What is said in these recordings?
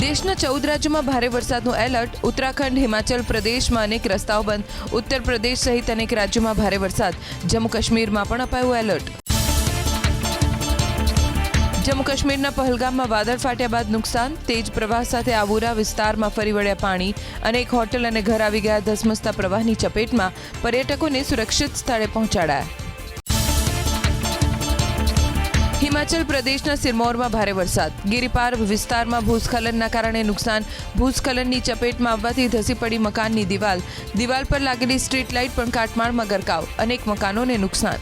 દેશના 14 રાજ્યોમાં ભારે વરસાદનું એલર્ટ. ઉત્તરાખંડ, હિમાચલ પ્રદેશમાં અનેક રસ્તાઓ બંધ. ઉત્તર પ્રદેશ સહિત અનેક રાજ્યોમાં ભારે વરસાદ. જમ્મુ કાશ્મીરમાં પણ અપાયું એલર્ટ. જમ્મુ કાશ્મીરના પહલગામમાં વાદળ ફાટ્યા બાદ નુકસાન. તેજ પ્રવાહ સાથે આવુરા વિસ્તારમાં ફરી વળ્યા પાણી. અનેક હોટલ અને ઘર આવી ગયા ધસમસતા પ્રવાહની ચપેટમાં. પર્યટકોને સુરક્ષિત સ્થળે પહોંચાડાયા. હિમાચલ પ્રદેશના સિરમૌરમાં ભારે વરસાદ. ગિરિપાર વિસ્તારમાં ભૂસ્ખલનના કારણે નુકસાન. ભૂસ્ખલનની ચપેટમાં આવવાથી ધસી પડી મકાનની દિવાલ. દિવાલ પર લાગેલી સ્ટ્રીટ લાઇટ પણ કાટમાળમાં ગરકાવ. અનેક મકાનોને નુકસાન.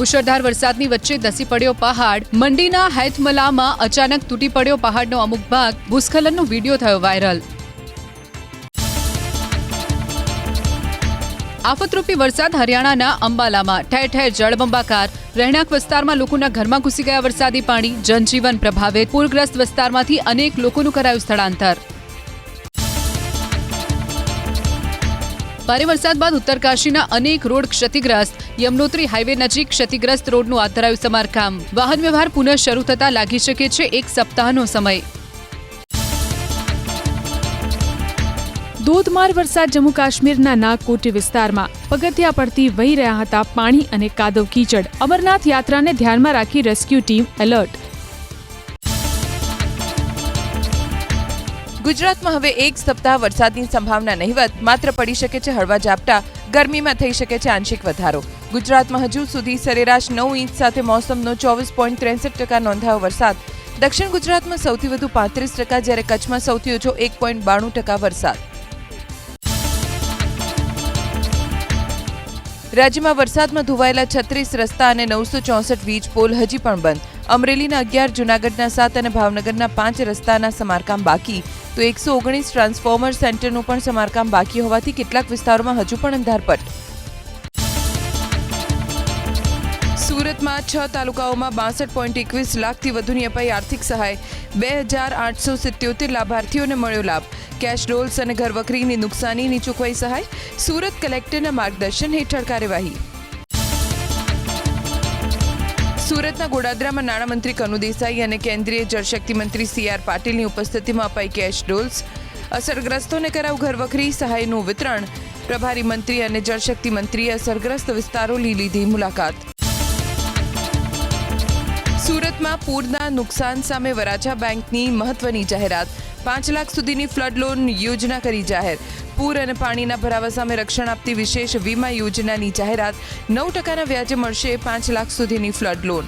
મુશળધાર વરસાદની વચ્ચે ધસી પડ્યો પહાડ. મંડીના હૈથમલામાં અચાનક તૂટી પડ્યો પહાડનો અમુક ભાગ. ભૂસ્ખલનનો વિડીયો થયો વાયરલ. આફતરૂપી વરસાદ. હરિયાણાના અંબાલામાં ઠેર ઠેર જળબંબાકાર. રહેણાંક વિસ્તારમાં લોકોના ઘરમાં ઘૂસી ગયા વરસાદી પાણી. જનજીવન પ્રભાવિત. પૂરગ્રસ્ત વિસ્તારમાંથી અનેક લોકોનું કરાયું સ્થળાંતર. ભારે વરસાદ બાદ ઉત્તરકાશીના અનેક રોડ ક્ષતિગ્રસ્ત. યમનોત્રી હાઈવે નજીક ક્ષતિગ્રસ્ત રોડનું હાથ ધરાયું સમારકામ. વાહન વ્યવહાર પુનઃ શરૂ થતા લાગી શકે છે એક સપ્તાહનો સમય. ધોધમાર વરસાદ. જમ્મુ કાશ્મીરના નાગકોટી વિસ્તારમાં પગથિયા પરથી વહી રહ્યા હતા પાણી અને કાદવ કીચડ. અમરનાથ યાત્રાને ધ્યાનમાં રાખી રેસ્ક્યુ ટીમ એલર્ટ. ગુજરાતમાં હવે એક સપ્તાહ વરસાદની સંભાવના નહિવત. માત્ર પડી શકે છે હળવા ઝાપટા. ગરમીમાં થઈ શકે છે આંશિક વધારો. ગુજરાતમાં હજુ સુધી સરેરાશ 9 ઇંચ સાથે મોસમનો 24.63% નોંધાયો વરસાદ. દક્ષિણ ગુજરાતમાં સૌથી વધુ 35%, જ્યારે કચ્છમાં સૌથી ઓછો 1.92% વરસાદ. રાજ્યમાં વરસાદમાં ધોવાયેલા 36 રસ્તા અને 964 વીજ પોલ હજી પણ બંધ. અમરેલીના 11, જૂનાગઢના 7 અને ભાવનગરના 5 રસ્તાના સમારકામ બાકી. તો 119 ટ્રાન્સફોર્મર સેન્ટરનું પણ સમારકામ બાકી હોવાથી કેટલાક વિસ્તારોમાં હજુ પણ અંધારપટ. સુરતમાં 6 તાલુકાઓમાં 62.21 લાખથી વધુની અપાઈ આર્થિક સહાય. 2877 લાભાર્થીઓને મળ્યો લાભ. કેશ રોલ્સ અને ઘરવખરીની નુકસાનીની ચૂકવાઈ સહાય. સુરત કલેક્ટરના માર્ગદર્શન હેઠળ કાર્યવાહી. સુરતના ગોડાદરામાં નાણામંત્રી કનુ દેસાઈ અને કેન્દ્રીય જળશક્તિ મંત્રી CR પાટીલની ઉપસ્થિતિમાં અપાઈ કેશ રોલ્સ. અસરગ્રસ્તોને કરાયું ઘરવખરી સહાયનું વિતરણ. પ્રભારી મંત્રી અને જળશક્તિ મંત્રીએ અસરગ્રસ્ત વિસ્તારોની લીધી મુલાકાત. સુરતમાં પૂરના નુકસાન સામે વરાછા બેંકની મહત્વની જાહેરાત. 5 લાખ સુધીની ફ્લડ લોન યોજના કરી જાહેર. પૂર અને પાણીના ભરાવા સામે રક્ષણ આપતી વિશેષ વીમા યોજનાની જાહેરાત. 9% વ્યાજે મળશે 5 લાખ સુધીની ફ્લડ લોન.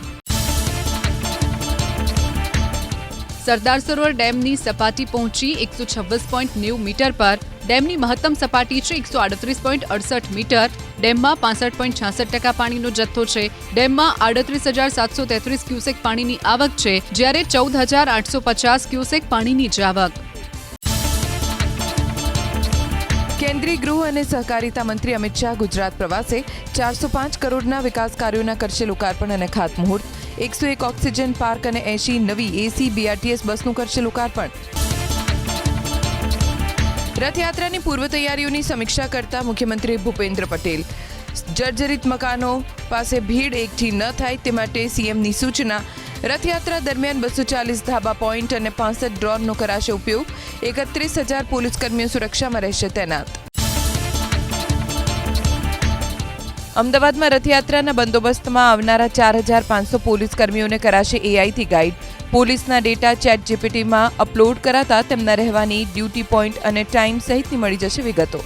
સરદાર સરોવર ડેમની સપાટી પહોંચી 126.90 મીટર પર. ડેમની મહત્તમ સપાટી છે 138.68 મીટર. ડેમમાં 65.66% પાણીનો જથ્થો છે. ડેમમાં 38,733 ક્યુસેક પાણીની આવક છે, જ્યારે 14,850 ક્યુસેક પાણીની જ આવક. કેન્દ્રીય ગૃહ અને સહકારિતા મંત્રી અમિત શાહ ગુજરાત પ્રવાસે. 405 કરોડના વિકાસ કાર્યોના કરશે લોકાર્પણ અને ખાતમુહૂર્ત. 101 ઓક્સિજન પાર્ક અને 80 નવી AC BRTS બસનું કરશે લોકાર્પણ. રથયાત્રાની પૂર્વ તૈયારીઓની સમીક્ષા કરતા મુખ્યમંત્રી ભૂપેન્દ્ર પટેલ. જર્જરિત મકાનો પાસે ભીડ એકઠી ન થાય તે માટે CMની સૂચના. રથયાત્રા દરમિયાન 240 ધાબા પોઈન્ટ અને 65 ડ્રોનનો કરાશે ઉપયોગ. 31,000 પોલીસકર્મીઓ સુરક્ષામાં રહેશે તૈનાત. અમદાવાદમાં રથયાત્રાના બંદોબસ્તમાં આવનારા 4,500 પોલીસકર્મીઓને કરાશે AIથી ગાઈડ. પોલીસના ડેટા ChatGPTમાં અપલોડ કરાતા તેમના રહેવાની, ડ્યુટી પોઈન્ટ અને ટાઈમ સહિતની મળી જશે વિગતો.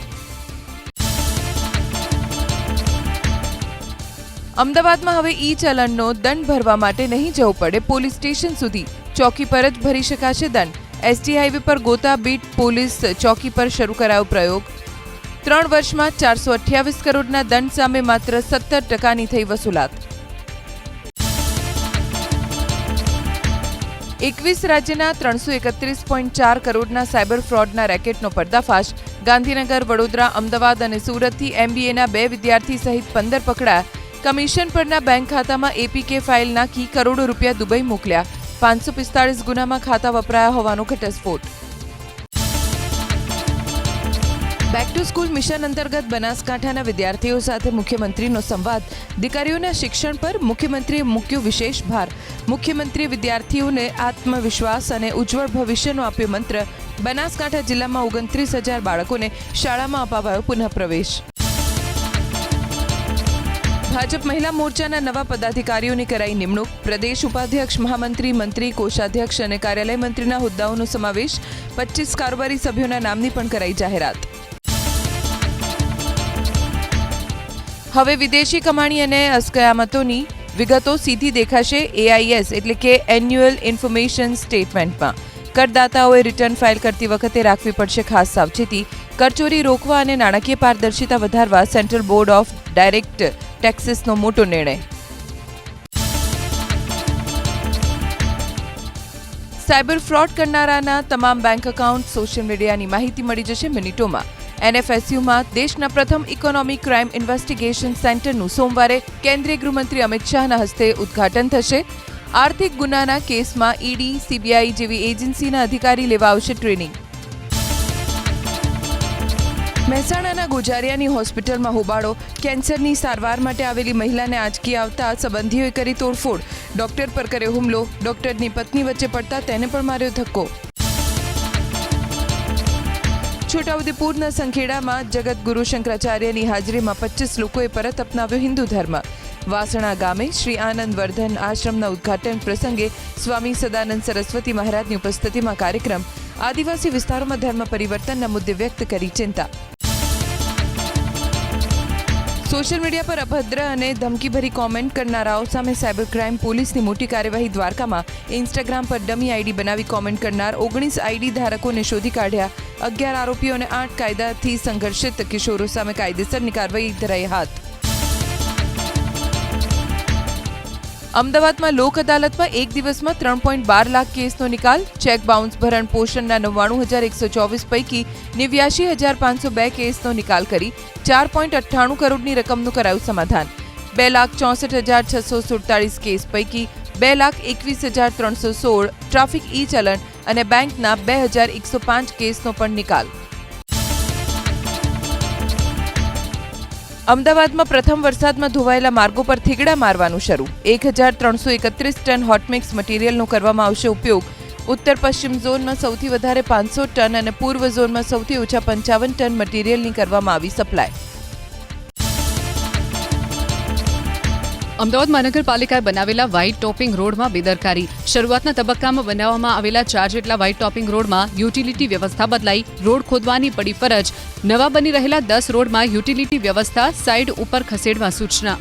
અમદાવાદમાં હવે ઈ-ચલણનો દંડ ભરવા માટે નહીં જવું પડે પોલીસ સ્ટેશન સુધી. ચોકી પર જ ભરી શકાશે દંડ. ST હાઈવે પર ગોતા બીટ પોલીસ ચોકી પર શરૂ કરાયો પ્રયોગ. 3 વર્ષમાં 428 કરોડના દંડ સામે માત્ર 17%ની થઈ વસૂલાત. 21 રાજ્યના 331.4 કરોડના સાયબર ફ્રોડના રેકેટનો પર્દાફાશ. ગાંધીનગર, વડોદરા, અમદાવાદ અને સુરતથી MBAના 2 વિદ્યાર્થી સહિત 15 પકડાયા. કમિશન પરના બેંક ખાતામાં APK ફાઇલ નાખી કરોડો રૂપિયા દુબઈ મોકલ્યા. 545 ગુનામાં ખાતા વપરાયા હોવાનો ઘટસ્ફોટ. બેક ટુ સ્કૂલ મિશન અંતર્ગત બનાસકાંઠાના વિદ્યાર્થીઓ સાથે મુખ્યમંત્રીનો સંવાદ. દીકરીઓના શિક્ષણ પર મુખ્યમંત્રીએ મૂક્યો વિશેષ ભાર. મુખ્યમંત્રીએ વિદ્યાર્થીઓને આત્મવિશ્વાસ અને ઉજ્જવળ ભવિષ્યનો આપ્યો મંત્ર. બનાસકાંઠા જિલ્લામાં 29,000 બાળકોને શાળામાં અપાવાયો પુનઃપ્રવેશ. ભાજપ મહિલા મોરચાના નવા પદાધિકારીઓની કરાઈ નિમણૂક. પ્રદેશ ઉપાધ્યક્ષ, મહામંત્રી, મંત્રી, કોષાધ્યક્ષ અને કાર્યાલય મંત્રીના હોદ્દાઓનો સમાવેશ. 25 કારોબારી સભ્યોના નામની પણ કરાઈ જાહેરાત. હવે વિદેશી કમાણી અને અસ્કયામતોની વિગતો સીધી દેખાશે AIS એટલે કે એન્યુઅલ ઇન્ફોર્મેશન સ્ટેટમેન્ટમાં. કરદાતાઓએ રિટર્ન ફાઇલ કરતી વખતે રાખવી પડશે ખાસ સાવચેતી. કરચોરી રોકવા અને નાણાકીય પારદર્શિતા વધારવા સેન્ટ્રલ બોર્ડ ઓફ ડાયરેક્ટ ટેક્સીસનો મોટો નિર્ણય. સાયબર ફ્રોડ કરનારાના તમામ બેંક એકાઉન્ટ સોશિયલ મીડિયાની માહિતી મળી જશે મિનિટોમાં. NFSUમાં દેશના પ્રથમ ઇકોનોમિક ક્રાઇમ ઇન્વેસ્ટિગેશન સેન્ટરનું સોમવારે કેન્દ્રીય ગૃહમંત્રી અમિત શાહના હસ્તે ઉદ્ઘાટન થશે. આર્થિક ગુનાના કેસમાં ED, CBI જેવી એજન્સીના અધિકારી લેવા આવશે ટ્રેનિંગ. મહેસાણાના ગોજારિયાની હોસ્પિટલમાં હોબાળો. કેન્સરની સારવાર માટે આવેલી મહિલાને આંચકી આવતા સંબંધીઓએ કરી તોડફોડ. ડોક્ટર પર કર્યો હુમલો. ડોક્ટરની પત્ની વચ્ચે પડતા તેને પણ માર્યો ધક્કો. છોટાઉદેપુરના સંખેડામાં જગતગુરુ શંકરાચાર્યની હાજરીમાં 25 લોકોએ પરત અપનાવ્યો હિન્દુ ધર્મ. વાસણા ગામે શ્રી આનંદ વર્ધન આશ્રમના ઉદ્ઘાટન પ્રસંગે સ્વામી સદાનંદ સરસ્વતી મહારાજની ઉપસ્થિતિમાં કાર્યક્રમ. આદિવાસી વિસ્તારોમાં ધર્મ પરિવર્તનના મુદ્દે વ્યક્ત કરી ચિંતા. સોશિયલ મીડિયા પર અભદ્ર અને ધમકીભરી કોમેન્ટ કરનારાઓ સામે સાયબર ક્રાઇમ પોલીસની મોટી કાર્યવાહી. દ્વારકામાં ઇન્સ્ટાગ્રામ પર ડમી આઈડી બનાવી કોમેન્ટ કરનાર 19 આઈડી ધારકોને શોધી કાઢ્યા. 11 આરોપીઓ અને 8 કાયદાથી સંઘર્ષિત કિશોરો સામે કાયદેસરની કાર્યવાહી ધરાઈ હાથ. અમદાવાદમાં લોક અદાલતમાં એક દિવસમાં 3.12 લાખ કેસનો નિકાલ. ચેક બાઉન્સ, ભરણ પોષણના 99,124 પૈકી 89,502 કેસનો નિકાલ કરી 4.98 કરોડની રકમનું કરાયું સમાધાન. 2,64,647 કેસ પૈકી 2,21,316 ટ્રાફિક ઈ ચલણ અને બેંકના 2,105 કેસનો પણ નિકાલ. અમદાવાદમાં પ્રથમ વરસાદમાં ધોવાયેલા માર્ગો પર થીગડા મારવાનું શરૂ. 1,331 ટન હોટમિક્સ મટીરીયલનો કરવામાં આવશે ઉપયોગ. ઉત્તર પશ્ચિમ ઝોનમાં સૌથી વધારે 500 ટન અને પૂર્વ ઝોનમાં સૌથી ઓછા 55 ટન મટીરીયલની કરવામાં આવી સપ્લાય. અમદાવાદ મહાનગરપાલિકાએ બનાવેલા વ્હાઇટ ટોપિંગ રોડમાં બેદરકારી. શરૂઆતના તબક્કામાં બનાવવામાં આવેલા 4 જેટલા વ્હાઇટ ટોપિંગ રોડમાં યુટિલિટી વ્યવસ્થા બદલાઈ. રોડ ખોદવાની પડી ફરજ. નવા બની રહેલા 10 રોડમાં યુટિલિટી વ્યવસ્થા સાઇડ ઉપર ખસેડવા સૂચના.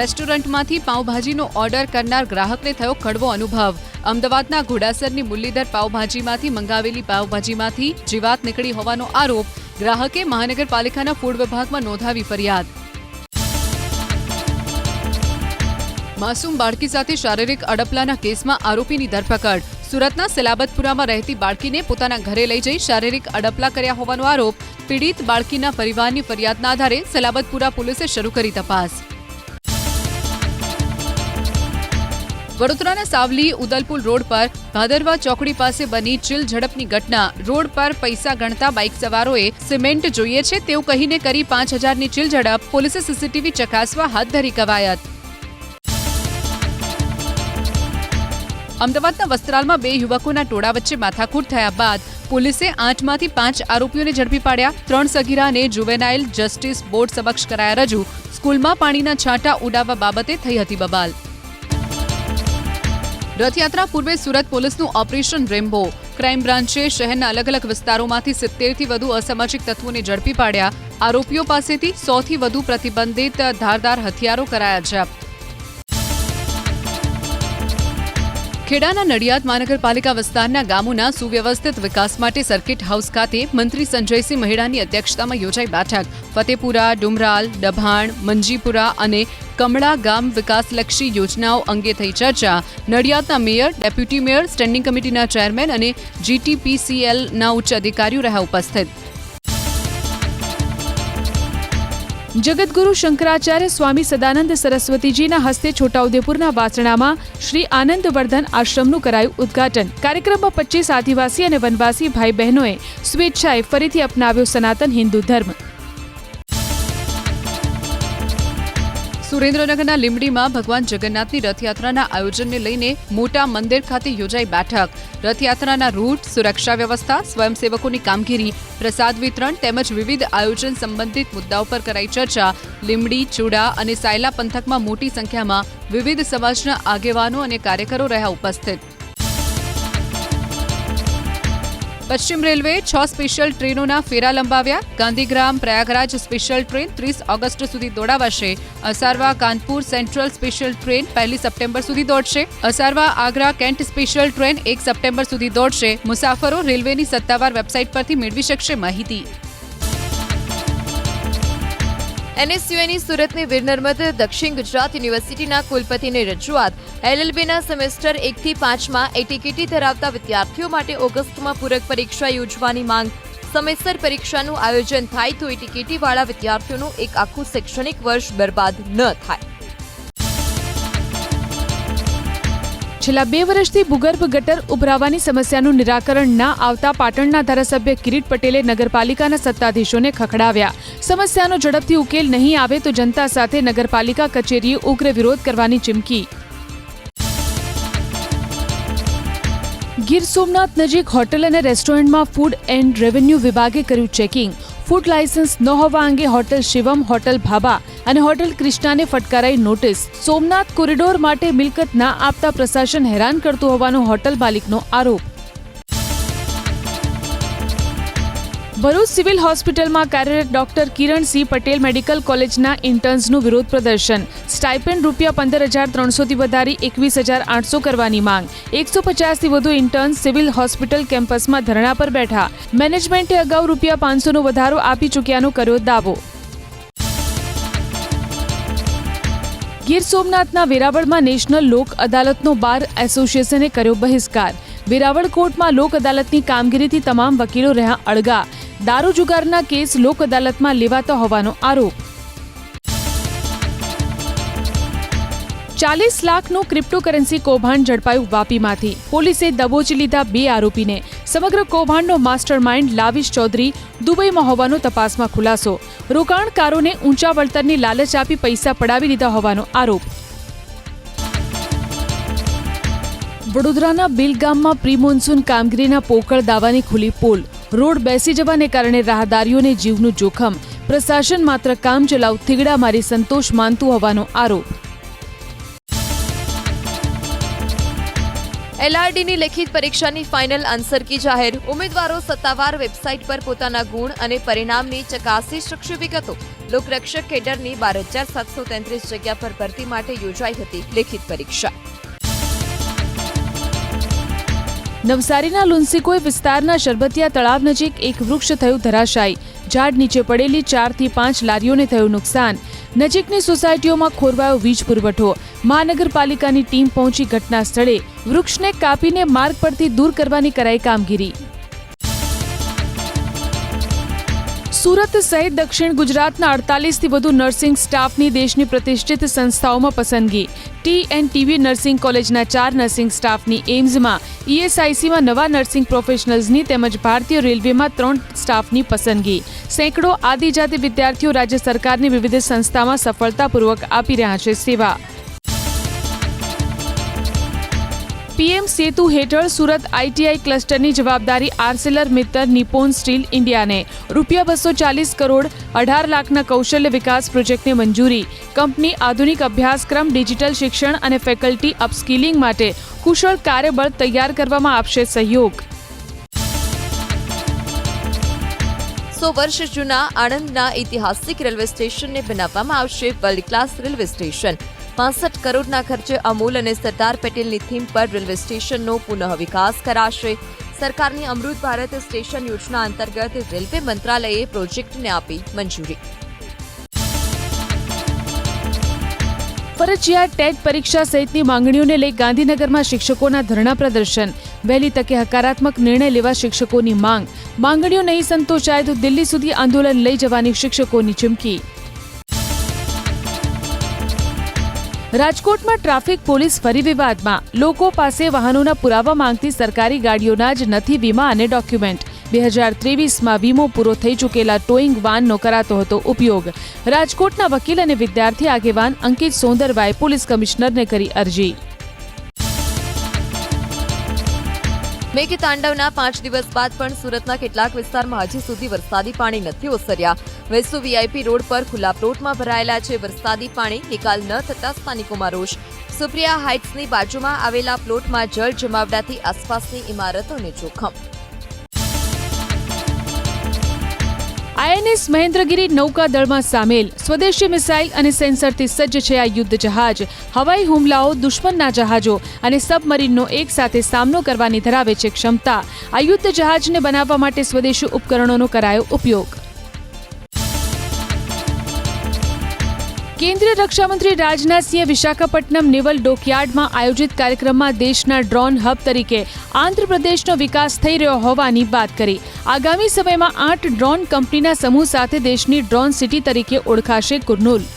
રેસ્ટોરન્ટમાંથી પાઉંભાજીનો ઓર્ડર કરનાર ગ્રાહકને થયો કડવો અનુભવ. અમદાવાદના ઘોડાસરની મુરલીધર પાઉંભાજીમાંથી મંગાવેલી પાઉંભાજીમાંથી જીવાત નીકળી હોવાનો આરોપ. ગ્રાહકે મહાનગરપાલિકાના ફૂડ વિભાગમાં નોંધાવી ફરિયાદ. માસૂમ બાળકી સાથે શારીરિક અડપલાના કેસમાં આરોપીની ધરપકડ. સુરતના સલાબતપુરામાં રહેતી બાળકીને પોતાના ઘરે લઈ જઈ શારીરિક અડપલા કર્યા હોવાનો આરોપ. પીડિત બાળકીના પરિવારની ફરિયાદના આધારે સલાબતપુરા પોલીસે શરૂ કરી તપાસ. વડોદરાના સાવલી ઉદલપુર રોડ પર ભાદરવા ચોકડી પાસે બની ચીલ ઝડપની ઘટના. રોડ પર પૈસા ગણતા બાઇક સવારોએ સિમેન્ટ જોઈએ છે તેવું કહીને કરી 5,000ની ચીલ ઝડપ. પોલીસે સીસીટીવી ચકાસવા હાથ ધરી કવાયત. અમદાવાદના વસ્ત્રાલમાં 2 યુવકોના ટોળા વચ્ચે માથાકૂટ થયા બાદ પોલીસે 8માંથી 5 આરોપીઓને ઝડપી પાડ્યા. 3 સગીરાને જુવેનાઇલ જસ્ટિસ બોર્ડ સમક્ષ કરાયા રજૂ. સ્કૂલમાં પાણીના છાંટા ઉડાવવા બાબતે થઈ હતી બબાલ. રથયાત્રા પૂર્વે સુરત પોલીસનું ઓપરેશન રેમ્બો. ક્રાઇમ બ્રાન્ચે શહેરના અલગ અલગ વિસ્તારોમાંથી 70થી વધુ અસામાજિક તત્વોને ઝડપી પાડ્યા. આરોપીઓ પાસેથી 100થી વધુ પ્રતિબંધિત ધારદાર હથિયારો કરાયા જપ્ત. ખેડાના નડિયાદ મહાનગરપાલિકા વિસ્તારના ગામોના સુવ્યવસ્થિત વિકાસ માટે સર્કિટ હાઉસ ખાતે મંત્રી સંજયસિંહ મહેડાની અધ્યક્ષતામાં યોજાઈ બેઠક. ફતેપુરા, ડુમરાલ, ડભાણ, મંજીપુરા અને કમળા ગામ વિકાસલક્ષી યોજનાઓ અંગે થઈ ચર્ચા. નડિયાદના મેયર, ડેપ્યુટી મેયર, સ્ટેન્ડિંગ કમિટીના ચેરમેન અને GTPCLના ઉચ્ચ અધિકારીઓ રહ્યા ઉપસ્થિત. જગતગુરુ શંકરાચાર્ય સ્વામી સદાનંદ સરસ્વતીજીના હસ્તે છોટાઉદેપુરના વાસણામાં શ્રી આનંદવર્ધન આશ્રમનું કરાયું ઉદ્ઘાટન. કાર્યક્રમમાં 25 આદિવાસી અને વનવાસી ભાઈ બહેનોએ સ્વેચ્છાએ ફરીથી અપનાવ્યો સનાતન હિન્દુ ધર્મ. સુરેન્દ્રનગરના લીંબડીમાં ભગવાન જગન્નાથની રથયાત્રાના આયોજનને લઈને મોટા મંદિર ખાતે યોજાઈ બેઠક. રથયાત્રાના રૂટ, સુરક્ષા વ્યવસ્થા, સ્વયંસેવકોની કામગીરી, પ્રસાદ વિતરણ તેમજ વિવિધ આયોજન સંબંધિત મુદ્દાઓ પર કરાઈ ચર્ચા. લીંબડી, ચૂડા અને સાયલા પંથકમાં મોટી સંખ્યામાં વિવિધ સમાજના આગેવાનો અને કાર્યકરો રહ્યા ઉપસ્થિત. પશ્ચિમ રેલવે 6 સ્પેશિયલ ટ્રેનોના ફેરા લંબાવ્યા. Gandhigram Prayagraj special train 30 August સુધી દોડાવાશે. Asarva Kanpur central special train 1 September સુધી દોડશે. Asarva Agra cantt special train 1 September સુધી દોડશે. મુસાફરો રેલવેની સત્તાવાર વેબસાઇટ પરથી મેળવી શકશે માહિતી. એનએસયુઆઈની સુરતની વીર નર્મદ દક્ષિણ ગુજરાત યુનિવર્સિટીના કુલપતિની રજૂઆત. એલએલબીના સેમેસ્ટર 1 થી 5માં એટીકેટી ધરાવતા વિદ્યાર્થીઓ માટે ઓગસ્ટમાં પૂરક પરીક્ષા યોજવાની માંગ. સમયસર પરીક્ષાનું આયોજન થાય તો એટીકેટીવાળા વિદ્યાર્થીઓનું એક આખું શૈક્ષણિક વર્ષ બરબાદ ન થાય. છેલ્લા 2 વર્ષથી ભૂગર્ભ ગટર ઉભરાવાની સમસ્યાનું નિરાકરણ ના આવતા પાટણના ધારાસભ્ય કિરીટ પટેલે નગરપાલિકાના સત્તાધીશોને ખખડાવ્યા. સમસ્યાનો ઝડપથી ઉકેલ નહીં આવે તો જનતા સાથે નગરપાલિકા કચેરીએ ઉગ્ર વિરોધ કરવાની ચીમકી. ગીર સોમનાથ નજીક હોટલ અને રેસ્ટોરન્ટમાં ફૂડ એન્ડ રેવન્યુ વિભાગે કર્યું ચેકિંગ. ફૂડ લાયસન્સ ન હોવા અંગે હોટલ શિવમ, હોટલ ભાભા અને હોટલ ક્રિષ્નાને ફટકારાઈ નોટિસ. સોમનાથ કોરિડોર માટે મિલકત ના આપતા પ્રશાસન હેરાન કરતું હોવાનો હોટલ માલિકનો આરોપ. ભરૂચ સિવિલ હોસ્પિટલમાં કાર્યરત ડોક્ટર કિરણસિંહ પટેલ મેડિકલ કોલેજના ઇન્ટર્ન્સનું વિરોધ પ્રદર્શન. સ્ટાઇપેન્ડ ₹15,300થી વધારી 21,800 કરવાની માંગ. 150થી વધુ ઇન્ટર્ન્સ સિવિલ હોસ્પિટલ કેમ્પસમાં ધરણા પર બેઠા. મેનેજમેન્ટે અગાઉ ₹500નો વધારો આપી ચૂક્યાનો કર્યો દાવો. ગીર સોમનાથના વેરાવળમાં નેશનલ લોક અદાલતનો બાર એસોસિએશને કર્યો બહિષ્કાર. વેરાવળ કોર્ટમાં લોક અદાલતની કામગીરીથી તમામ વકીલો રહ્યા અળગા. દારૂ જુગારના કેસ લોક અદાલતમાં લેવાતા હોવાનો આરોપ. 40 લાખનું ક્રિપ્ટોકરન્સી કૌભાંડ ઝડપાયું વાપીમાંથી. પોલીસે દબોચી લીધા 2 આરોપીને. સમગ્ર કૌભાંડનો માસ્ટર માઇન્ડ લાવિશ ચૌધરી દુબઈમાં હોવાનો તપાસમાં ખુલાસો. રોકાણકારોને ઊંચા વળતરની લાલચ આપી પૈસા પડાવી લીધા હોવાનો આરોપ. વડોદરાના બિલ ગામમાં પ્રી મોન્સૂન કામગીરીના પોકળ દાવાની ખુલી પોલ. રોડ બેસી જવાને કારણે રાહદારીઓને જીવનું જોખમ. પ્રશાસન માત્ર કામ ચલાવ થીગડા મારી સંતોષ માનતું હોવાનો આરોપ. એલઆરડીની લેખિત પરીક્ષાની ફાઇનલ આન્સર કી જાહેર. ઉમેદવારો સત્તાવાર વેબસાઇટ પર પોતાના ગુણ અને પરિણામની ચકાસી શકશે વિગતો. લોકરક્ષક કેડરની 12,733 જગ્યા પર ભરતી માટે યોજાઈ હતી લેખિત પરીક્ષા. નવસારીના લુન્સીકોઈ વિસ્તારના શરબતિયા તળાવ નજીક એક વૃક્ષ થયું ધરાશાયી. ઝાડ નીચે પડેલી 4 થી 5 લારીઓને થયું નુકસાન. નજીકની સોસાયટીઓમાં ખોરવાયો વીજ પુરવઠો. મહાનગરપાલિકાની ટીમ પહોંચી ઘટના સ્થળે. વૃક્ષને કાપીને માર્ગ પરથી દૂર કરવાની કરાઈ કામગીરી. સુરત સહિત દક્ષિણ ગુજરાતના 48થી વધુ નર્સિંગ સ્ટાફની દેશની પ્રતિષ્ઠિત સંસ્થાઓમાં પસંદગી. TNTV નર્સિંગ કોલેજના 4 નર્સિંગ સ્ટાફની, એમ્સમાં, ESICમાં નવા નર્સિંગ પ્રોફેશનલ્સની તેમજ ભારતીય રેલવેમાં 3 સ્ટાફની પસંદગી. સેંકડો આદિજાતિ વિદ્યાર્થીઓ રાજ્ય સરકારની વિવિધ સંસ્થામાં સફળતાપૂર્વક આપી રહ્યા છે સેવા. પીએમ સેતુ હેઠળ સુરત ITI ક્લસ્ટરની જવાબદારી આર્સેલર મિત્તલ નિપ્પોન સ્ટીલ ઇન્ડિયાને. ₹240 કરોડ 18 લાખના કૌશલ્ય વિકાસ પ્રોજેક્ટને મંજૂરી. કંપની આધુનિક અભ્યાસક્રમ, ડિજિટલ શિક્ષણ અને ફેકલ્ટી અપસ્કિલિંગ માટે કુશળ કાર્યબળ તૈયાર કરવામાં આપશે સહયોગ. 100 વર્ષ જૂના આણંદના ઐતિહાસિક રેલવે સ્ટેશનને બનાવવામાં આવશે વર્લ્ડ ક્લાસ રેલવે સ્ટેશન. 65 કરોડના ખર્ચે અમૂલ અને સરદાર પટેલની થીમ પર રેલવે સ્ટેશનનો પુનઃ વિકાસ કરાશે. સરકારની અમૃત ભારત સ્ટેશન યોજના અંતર્ગત રેલવે મંત્રાલયે પ્રોજેક્ટને આપી મંજૂરી. ફરજિયાત ટેટ પરીક્ષા સહિતની માંગણીઓને લઈ ગાંધીનગરમાં શિક્ષકોના ધરણા પ્રદર્શન. વહેલી તકે હકારાત્મક નિર્ણય લેવા શિક્ષકોની માંગ. માંગણીઓ નહીં સંતોષાય તો દિલ્હી સુધી આંદોલન લઈ જવાની શિક્ષકોની ચીમકી. રાજકોટમાં ટ્રાફિક પોલીસ ફરી વિવાદમાં. લોકો પાસે વાહનોના પુરાવા માંગતી સરકારી ગાડીઓના જ નથી વીમા અને ડોક્યુમેન્ટ. 2023માં વીમો પૂરો થઈ ચૂકેલા ટોઈંગ વાનનો કરાતો હતો ઉપયોગ. રાજકોટના વકીલ અને વિદ્યાર્થી આગેવાન અંકિત સોંદરવાએ પોલીસ કમિશનરને કરી અરજી. મેઘતાંડવના 5 દિવસ બાદ પણ સુરતના કેટલાક વિસ્તારમાં હજી સુધી વરસાદી પાણી નથી ઓસર્યા. વેસુ વીઆઈપી રોડ પર ખુલ્લા પ્લોટમાં ભરાયેલા છે વરસાદી પાણી. નિકાલ ન થતા સ્થાનિકોમાં રોષ. સુપ્રિયા હાઇટ્સની બાજુમાં આવેલા પ્લોટમાં જળ જમાવડાથી આસપાસની ઇમારતોને જોખમ. આઈએનએસ મહેન્દ્રગિરી નૌકાદળમાં સામેલ. સ્વદેશી મિસાઇલ અને સેન્સરથી સજ્જ છે આ યુદ્ધ જહાજ. હવાઈ હુમલાઓ, દુશ્મનના જહાજો અને સબમરીનનો એકસાથે સામનો કરવાની ધરાવે છે ક્ષમતા. આ યુદ્ધ જહાજને બનાવવા માટે સ્વદેશી ઉપકરણોનો કરાયો ઉપયોગ. કેન્દ્રીય રક્ષામંત્રી રાજનાથસિંહે વિશાખાપટ્ટનમ નેવલ ડોકયાર્ડમાં આયોજિત કાર્યક્રમમાં દેશના ડ્રોન હબ તરીકે આંધ્રપ્રદેશનો વિકાસ થઈ રહ્યો હોવાની વાત કરી. આગામી સમયમાં 8 ડ્રોન કંપનીના સમૂહ સાથે દેશની ડ્રોન સિટી તરીકે ઓળખાશે કુર્નૂલ.